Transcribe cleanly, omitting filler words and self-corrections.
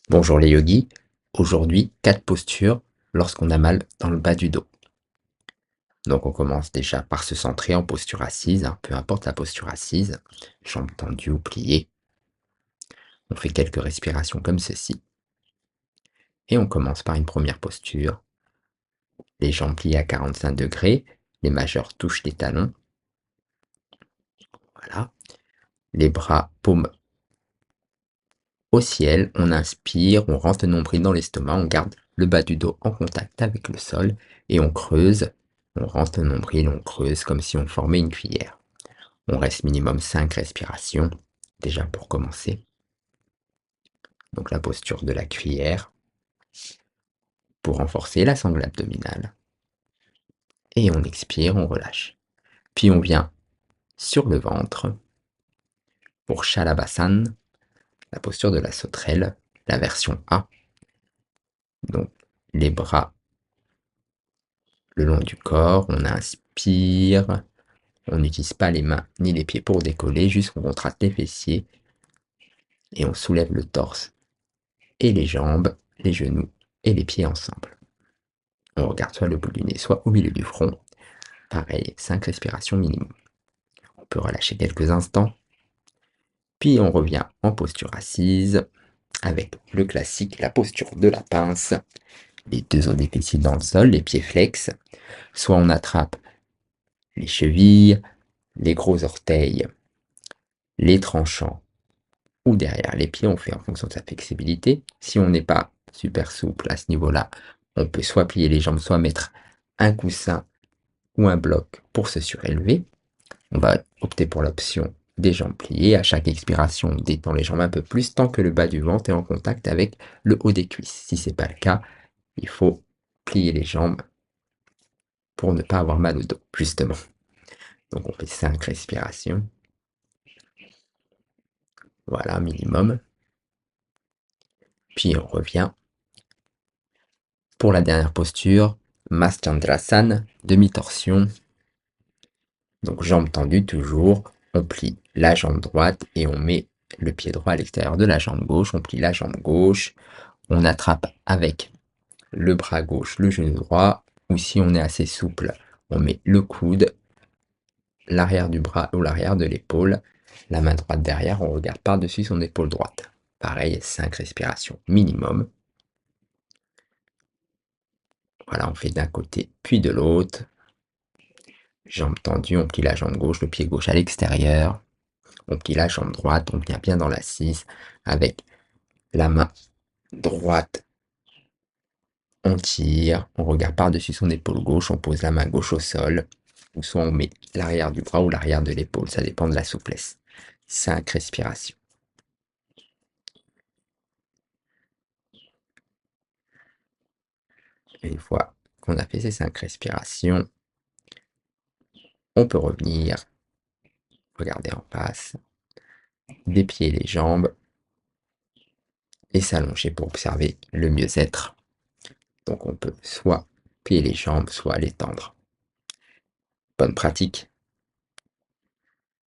Bonjour les yogis, aujourd'hui 4 postures lorsqu'on a mal dans le bas du dos. Donc on commence déjà par se centrer en posture assise, peu importe la posture assise, jambes tendues ou pliées. On fait quelques respirations comme ceci. Et on commence par une première posture, les jambes pliées à 45 degrés, les majeurs touchent les talons. Voilà, les bras paumes au ciel, on inspire, on rentre le nombril dans l'estomac, on garde le bas du dos en contact avec le sol et on creuse, on rentre le nombril, on creuse comme si on formait une cuillère. On reste minimum 5 respirations, déjà pour commencer. Donc la posture de la cuillère pour renforcer la sangle abdominale. Et on expire, on relâche. Puis on vient sur le ventre pour Shalabhasana, la posture de la sauterelle, la version A. Donc les bras le long du corps, on inspire, on n'utilise pas les mains ni les pieds pour décoller, juste on contracte les fessiers et on soulève le torse et les jambes, les genoux et les pieds ensemble. On regarde soit le bout du nez, soit au milieu du front. Pareil, 5 respirations minimum. On peut relâcher quelques instants, puis on revient en posture assise avec le classique, la posture de la pince, les deux os des fessiers dans le sol, les pieds flex. Soit on attrape les chevilles, les gros orteils, les tranchants ou derrière les pieds, on fait en fonction de sa flexibilité. Si on n'est pas super souple à ce niveau-là, on peut soit plier les jambes, soit mettre un coussin ou un bloc pour se surélever. On va opter pour l'option des jambes pliées. À chaque expiration, on détend les jambes un peu plus tant que le bas du ventre est en contact avec le haut des cuisses. Si ce n'est pas le cas, il faut plier les jambes pour ne pas avoir mal au dos, justement. Donc on fait 5 respirations. Voilà, minimum. Puis on revient pour la dernière posture, Maschandrasana, demi-torsion. Donc jambes tendues toujours, on plie la jambe droite et on met le pied droit à l'extérieur de la jambe gauche, on plie la jambe gauche, on attrape avec le bras gauche le genou droit, ou si on est assez souple, on met le coude, l'arrière du bras ou l'arrière de l'épaule, la main droite derrière, on regarde par-dessus son épaule droite. Pareil, 5 respirations minimum. Voilà, on fait d'un côté puis de l'autre. Jambes tendues, on plie la jambe gauche, le pied gauche à l'extérieur. On plie la jambe droite, on vient bien dans l'assise avec la main droite. On tire, on regarde par-dessus son épaule gauche, on pose la main gauche au sol, ou soit on met l'arrière du bras ou l'arrière de l'épaule, ça dépend de la souplesse. 5 respirations. Une fois qu'on a fait ces 5 respirations, on peut revenir, regarder en face, déplier les jambes et s'allonger pour observer le mieux-être. Donc on peut soit plier les jambes, soit les tendre. Bonne pratique.